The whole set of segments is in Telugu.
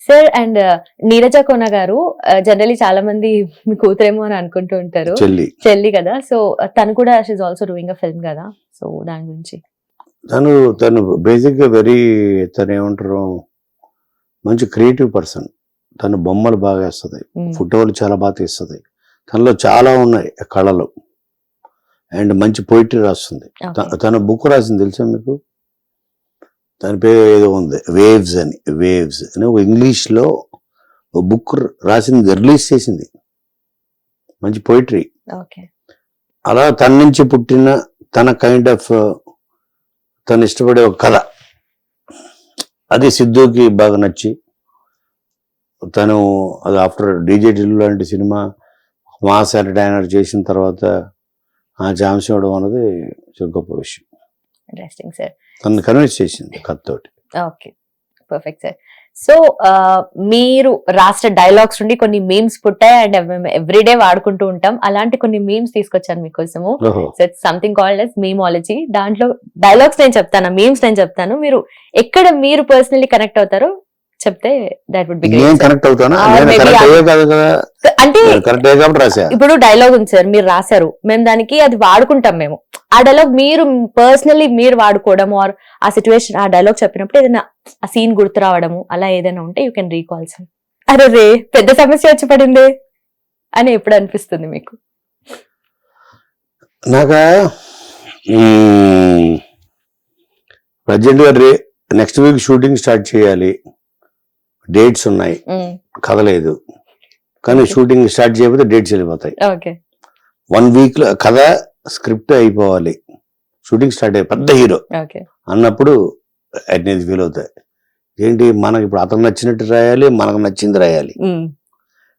సార్ అండ్ నీరజ కోన గారు జనరలీ చాలా మంది మీ కూతురేమో అని అనుకుంటూ ఉంటారు, చెల్లి కదా. సో తను కూడా she also doing a film కదా, సో దాని గురించి. తను బేసిక్ గా తను ఏమంటారు, మంచి క్రియేటివ్ పర్సన్. తను బొమ్మలు బాగా వేస్తుంది, ఫోటోలు చాలా బాగా తీస్తుంది. తనలో చాలా ఉన్నాయి కళలు. అండ్ మంచి పోయిటరీ రాస్తుంది. తన బుక్ రాసింది తెలుసా మీకు? దాని పేరు ఏదో ఉంది, వేవ్స్ అని ఒక ఇంగ్లీష్లో బుక్ రాసింది, రిలీజ్ చేసింది. మంచి పోయిటరీ. అలా తన నుంచి పుట్టిన తన కైండ్ ఆఫ్ తను ఇష్టపడే ఒక కథ, అది సిద్ధుకి బాగా నచ్చి తను అది ఆఫ్టర్ డీజే టిల్లు లాంటి సినిమా మాస్ ఎంటర్టైనర్ చేసిన తర్వాత ఆ ఛాన్స్ ఇవ్వడం అనేది గొప్ప విషయం. Interesting sir. తను కన్విన్స్ చేసింది కథతోటి. Okay, perfect sir. సో మీరు రాష్ట్ర డైలాగ్స్ నుండి కొన్ని మీమ్స్ పుట్టాయి అండ్ మేము ఎవ్రీడే వాడుకుంటూ ఉంటాం. అలాంటి కొన్ని మీమ్స్ తీసుకొచ్చాను మీకోసము. Something called as memeology. దాంట్లో డైలాగ్స్ నేను చెప్తాను, మీమ్స్ నేను చెప్తాను. మీరు ఎక్కడ మీరు పర్సనలీ కనెక్ట్ అవుతారో చెప్తే that would be great. Connect అవుతానా? అంటే ఇప్పుడు డైలాగ్ ఉంది సార్, మీరు రాశారు, మేము దానికి అది వాడుకుంటాం. మేము ఆ డైలాగ్ మీరు పర్సనలీ మీరు వాడుకోవడం ఆర్ ఆ సిచ్యువేషన్, ఆ డైలాగ్ చెప్పినప్పుడు ఏదైనా ఆ సీన్ గుర్తు రావడము అలా ఏదైనా ఉంటే యూ కెన్ రీకాల్ సార్. అరే రే పెద్ద సమస్య వచ్చి పడింది అని ఎప్పుడు అనిపిస్తుంది మీకు? నాకా ప్రజెంట్ గా నెక్స్ట్ వీక్ షూటింగ్ స్టార్ట్ చేయాలి. డేట్స్ ఉన్నాయి, కథ లేదు, కానీ షూటింగ్ స్టార్ట్ చేయకపోతే డేట్స్ వెళ్ళిపోతాయి. 1 వీక్ లో కథ స్క్రిప్ట్ అయిపోవాలి, షూటింగ్ స్టార్ట్ అయ్యి పెద్ద హీరో అన్నప్పుడు అనేది ఫీల్ అవుతాయి. ఏంటి మనకి ఇప్పుడు అతను నచ్చినట్టు రాయాలి, మనకు నచ్చింది రాయాలి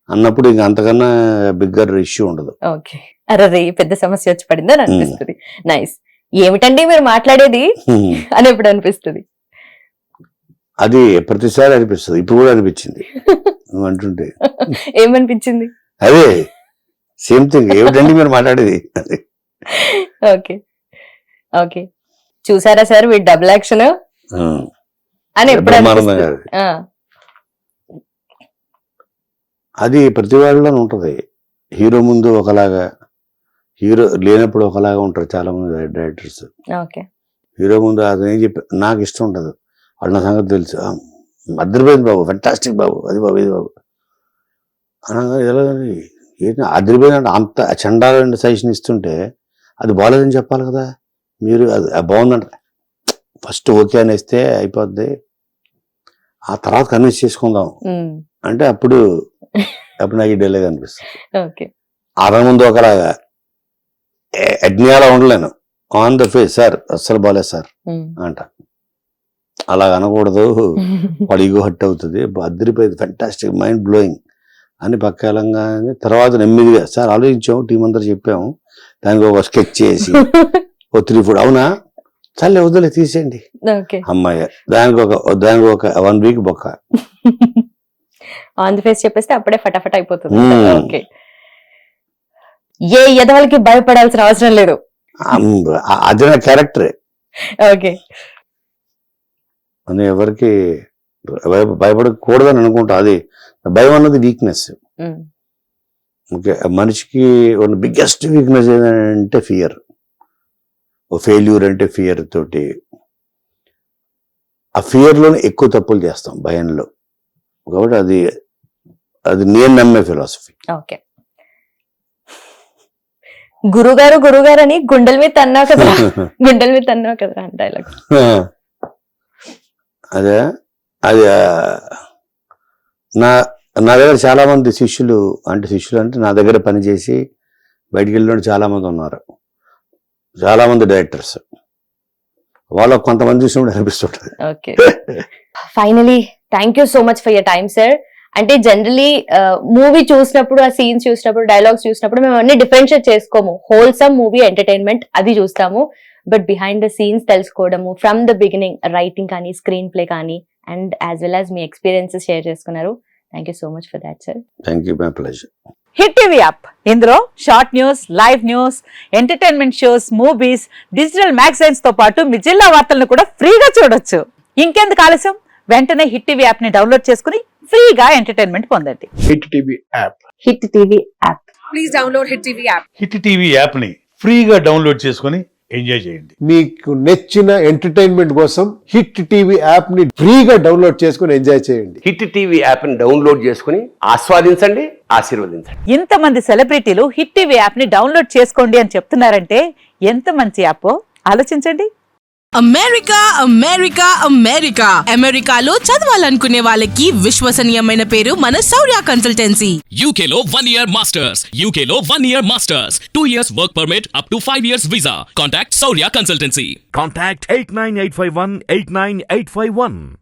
అన్నప్పుడు ఇంకా అంతకన్నా బిగ్గర్ ఇష్యూ ఉండదు. అరే పెద్ద సమస్య వచ్చి పడిందని అనిపిస్తుంది. నైస్. ఏమిటండి మీరు మాట్లాడేది అని ఎప్పుడు అనిపిస్తుంది? అది ప్రతిసారి అనిపిస్తుంది, ఇప్పుడు కూడా అనిపించింది నువ్వు అంటుంటే. ఏమనిపించింది? అదే సేమ్ థింగ్, ఏమిటండి మీరు మాట్లాడేది. ఓకే ఓకే, చూసారా సార్ వీడి డబుల్ యాక్షన్ అని ఎప్పుడు అది ప్రతి వాళ్ళలో ఉంటది. హీరో ముందు ఒకలాగా, హీరో లేనప్పుడు ఒకలాగా ఉంటారు చాలా మంది డైరెక్టర్స్. హీరో ముందు అది ఏం చెప్పి నాకు ఇష్టం ఉండదు, వాళ్ళు నా సంగతి తెలుసు, అదిరిపోయింది బాబు, ఫెంటాస్టిక్ బాబు, అది బాబు ఇది బాబు అనగా ఎలా ఏంటి అదిరిపోయిందంటే అంత చండాలంటే సజెషన్ ఇస్తుంటే అది బాగాలేదని చెప్పాలి కదా మీరు. అది బాగుందంట ఫస్ట్ ఓకే అని ఇస్తే అయిపోద్ది, ఆ తర్వాత కన్విన్స్ చేసుకుందాం అంటే అప్పుడు నాకు ఈ డైలాగ్ అనిపిస్తుంది. అర ముందు ఒకలాగా అజ్ఞాలా ఉండలేను, ఆన్ ద ఫేస్ సార్ అస్సలు బాగాలేదు సార్ అంట. అలా అనకూడదు, వాడు ఈగో హట్ అవుతుంది, అదిరిపోయింది, ఫెంటాస్టిక్, మైండ్ బ్లోయింగ్ అని పక్కాలంగా. తర్వాత నెమ్మదిగా సార్ ఆలోచించాము, టీం అందరూ చెప్పాము, దానికి ఒక స్కెచ్ చేసి ఓ 3-4 అవునా చాలే వద్దులే తీసేయండి అమ్మాయి, దానికి ఒక 1 వీక్ బొక్క ఆన్ ది ఫేస్ చెప్పేస్తే అప్పుడే ఫటాఫట్ అయిపోతుంది. ఓకే, ఏ ఎదవలకి భయపడాల్సిన అవసరం లేదు, అది నా క్యారెక్టరే. ఓకే, అని ఎవరికి భయపడకూడదని అనుకుంటా. అది భయం అన్నది వీక్నెస్. ఓకే, మనిషికి ఉన్న బిగ్గెస్ట్ వీక్నెస్ ఏంటంటే ఫియర్. ఓ ఫెయిల్యూర్ అంటే ఫియర్ తోటి, ఆ ఫియర్లోనే ఎక్కువ తప్పులు చేస్తాం భయంలో. కాబట్టి అది నేను నమ్మే ఫిలాసఫీ. ఓకే, గురుగారు అని గుండెల మీద తన్నావు కదా డైలాగ్. అదే అది నా దగ్గర చాలా మంది శిష్యులు అంటే నా దగ్గర పనిచేసి బయటికి వెళ్ళిన చాలా మంది ఉన్నారు, చాలా మంది డైరెక్టర్స్. వాళ్ళకు కొంతమంది చూసినప్పుడు అనిపిస్తుంటది. Okay, finally thank you so much for your time sir. అంటే జనరలీ మూవీ చూసినప్పుడు, ఆ సీన్స్ చూసినప్పుడు, డైలాగ్స్ చూసినప్పుడు మేము అన్ని డిఫరెన్షియేట్ చేసుకోము. హోల్సమ్ మూవీ ఎంటర్టైన్మెంట్ అది చూస్తాము, బట్ బిహైండ్ ద సీన్స్ తెలుసుకోవడము ఫ్రమ్ ద బిగినింగ్, రైటింగ్ కానీ, స్క్రీన్ ప్లే కానీ, అండ్ యాజ్ వెల్ యాజ్ మీ ఎక్స్పీరియన్సెస్ షేర్ చేసుకున్నారు. Thank you so much for that sir. Thank you, my pleasure. Hit TV app, ఇందులో short news, live news, entertainment shows, movies, digital magazines తో పాటు మీ జిల్లా వార్తలను కూడా ఫ్రీగా చూడొచ్చు. ఇంకెందుకు ఆలస్యం, వెంటనే హిట్ టీవీ యాప్ ని డౌన్లోడ్ చేసుకుని ఫ్రీగా ఎంటర్టైన్మెంట్ పొందండి. Hit TV app. Hit TV app. Please download Hit TV app. Hit TV యాప్ని ఫ్రీగా డౌన్లోడ్ చేసుకొని ఎంజాయ్ చేయండి. మీకు నచ్చిన ఎంటర్టైన్మెంట్ కోసం హిట్ టీవీ యాప్ ని ఫ్రీగా డౌన్లోడ్ చేసుకుని ఎంజాయ్ చేయండి. హిట్ టీవీ యాప్ని డౌన్లోడ్ చేసుకుని ఆస్వాదించండి, ఆశీర్వదించండి. ఇంతమంది సెలబ్రిటీలు హిట్ టీవీ యాప్ ని డౌన్లోడ్ చేసుకోండి అని చెప్తున్నారంటే ఎంత మంచి యాప్ ఆలోచించండి. అమెరికా అమెరికా అమెరికా అమెరికాలో చదవాలనుకునే వాళ్ళకి విశ్వసనీయమైన పేరు మన శౌర్య consultancy. UK Law 1 Year Masters. UK Law 1 Year Masters. 2 years work permit up to 5 years visa. Contact Saurya Consultancy. Contact 89851 89851.